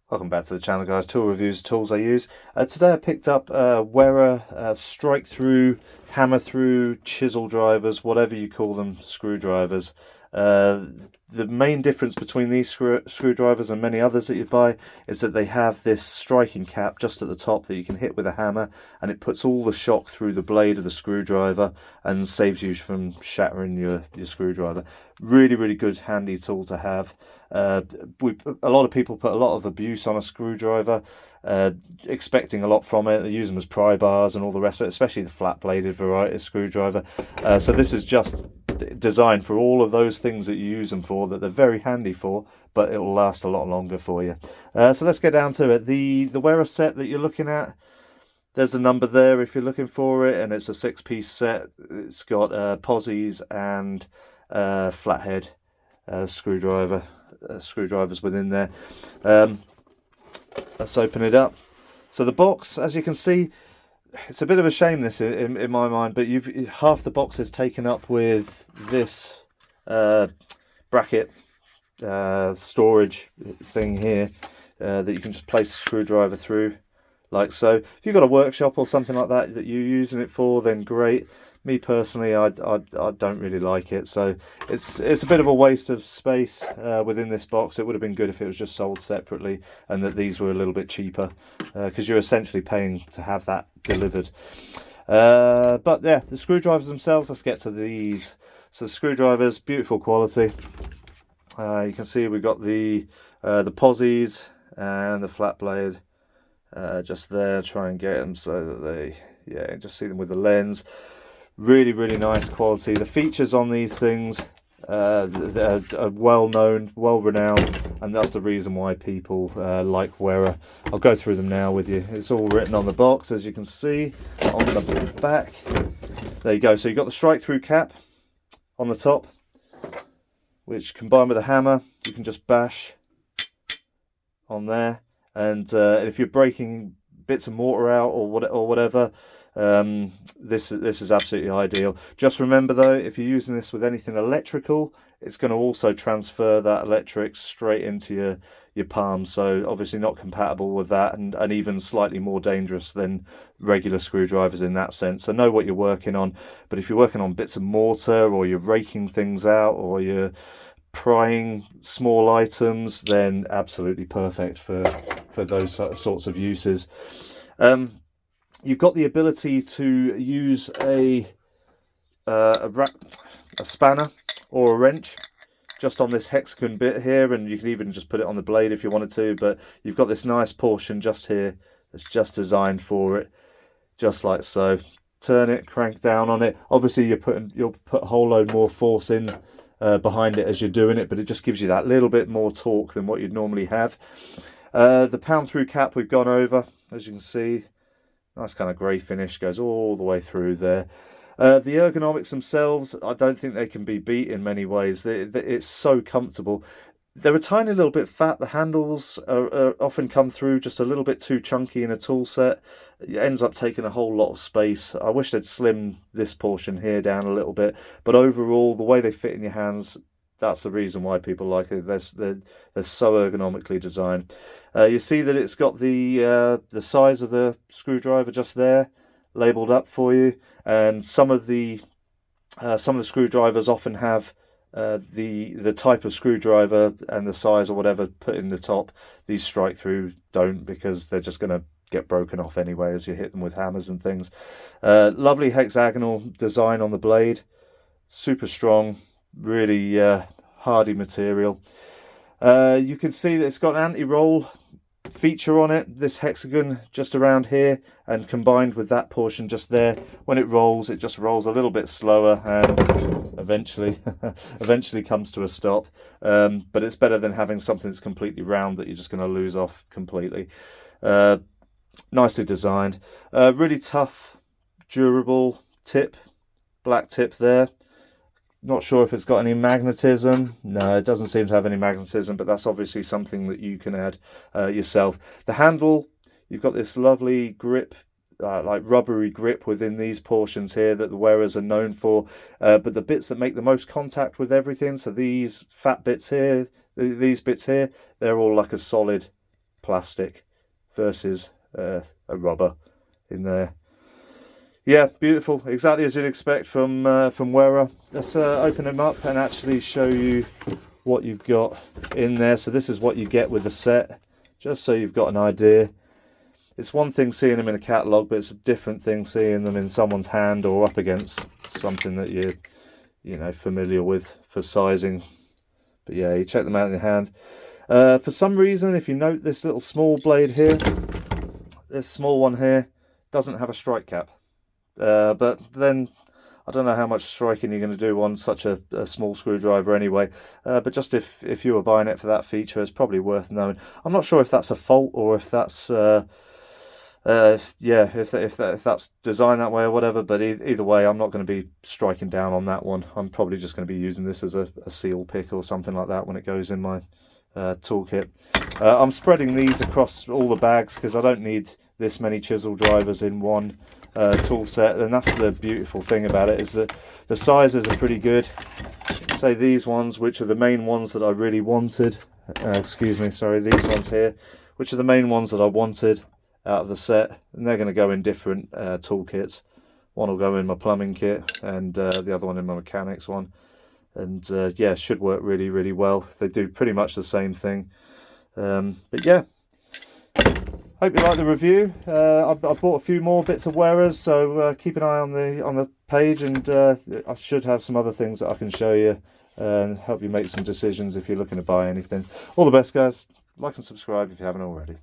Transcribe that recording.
Welcome back to the channel, guys. Tool reviews, tools I use. Today I picked up Wera strike through, hammer through, chisel drivers, whatever you call them, screwdrivers. The main difference between these screwdrivers and many others that you buy is that they have this striking cap just at the top that you can hit with a hammer, and it puts all the shock through the blade of the screwdriver and saves you from shattering your screwdriver. Really good, handy tool to have. A lot of people put a lot of abuse on a screwdriver, expecting a lot from it. They use them as pry bars and all the rest of it, especially the flat-bladed variety of screwdriver. So this is just designed for all of those things that you use them for, that they're very handy for, but it will last a lot longer for you. So let's get down to it. The Wera set that you're looking at, there's a number there if you're looking for it, and it's a 6-piece set. It's got posies and flathead screwdrivers within there. Let's open it up. So the box, as you can see, it's a bit of a shame this in my mind, but half the box is taken up with this bracket storage thing here that you can just place a screwdriver through, like so. If you've got a workshop or something like that that you're using it for, then great. Me personally, I don't really like it, so it's a bit of a waste of space within this box. It would have been good if it was just sold separately and that these were a little bit cheaper, because you're essentially paying to have that delivered. But yeah, the screwdrivers themselves, let's get to these. So the screwdrivers, beautiful quality. You can see we've got the posies and the flat blade just there. Try and get them so that just see them with the lens. Really nice quality. The features on these things are well known, well renowned, and that's the reason why people like Wera. I'll go through them now with you. It's all written on the box, as you can see on the back. There you go. So you've got the strike through cap on the top, which combined with a hammer you can just bash on there, and if you're breaking bits of mortar out or whatever, this is absolutely ideal. Just remember though, if you're using this with anything electrical, it's going to also transfer that electric straight into your palm, so obviously not compatible with that, and even slightly more dangerous than regular screwdrivers in that sense. So know what you're working on. But if you're working on bits of mortar, or you're raking things out, or you're prying small items, then absolutely perfect for those sorts of uses. You've got the ability to use a spanner or a wrench just on this hexagon bit here, and you can even just put it on the blade if you wanted to, but you've got this nice portion just here that's just designed for it, just like so. Turn it, crank down on it. Obviously you'll put a whole load more force in behind it as you're doing it, but it just gives you that little bit more torque than what you'd normally have. The pound through cap we've gone over, as you can see. Nice kind of grey finish, goes all the way through there. The ergonomics themselves, I don't think they can be beat in many ways. It's so comfortable. They're a tiny little bit fat. The handles often come through just a little bit too chunky in a tool set. It ends up taking a whole lot of space. I wish they'd slim this portion here down a little bit. But overall, the way they fit in your hands, that's the reason why people like it. They're so ergonomically designed. You see that it's got the size of the screwdriver just there, labelled up for you. And some of the screwdrivers often have the type of screwdriver and the size or whatever put in the top. These strike through don't, because they're just going to get broken off anyway as you hit them with hammers and things. Lovely hexagonal design on the blade, super strong, really hardy material. You can see that it's got an anti-roll feature on it, this hexagon just around here, and combined with that portion just there, when it just rolls a little bit slower and eventually comes to a stop. But it's better than having something that's completely round that you're just going to lose off completely. Nicely designed, really tough, durable tip, black tip there. Not sure if it's got any magnetism. No, it doesn't seem to have any magnetism, but that's obviously something that you can add yourself. The handle, you've got this lovely grip, like rubbery grip within these portions here that the Weras are known for. But the bits that make the most contact with everything, so these fat bits here, these bits here, they're all like a solid plastic versus a rubber in there. Yeah, beautiful, exactly as you'd expect from Wera. Let's open them up and actually show you what you've got in there. So this is what you get with the set, just so you've got an idea. It's one thing seeing them in a catalogue, but it's a different thing seeing them in someone's hand or up against something that you're familiar with for sizing. But yeah, you check them out in your hand. For some reason, if you note this little small blade here, this small one here doesn't have a strike cap. But then I don't know how much striking you're going to do on such a small screwdriver anyway. But just if you were buying it for that feature, it's probably worth knowing. I'm not sure if that's a fault or if that's if that's designed that way or whatever. But either way, I'm not going to be striking down on that one. I'm probably just going to be using this as a seal pick or something like that when it goes in my toolkit. I'm spreading these across all the bags because I don't need this many chisel drivers in one tool set, and that's the beautiful thing about it, is that the sizes are pretty good. Say these ones, which are the main ones that I really wanted, these ones here, which are the main ones that I wanted out of the set, and they're going to go in different toolkits. One will go in my plumbing kit and the other one in my mechanics one, and yeah, should work really, really well. They do pretty much the same thing. But yeah, hope you like the review. I bought a few more bits of Weras, so keep an eye on the page, and I should have some other things that I can show you and help you make some decisions if you're looking to buy anything. All the best, guys. Like and subscribe if you haven't already.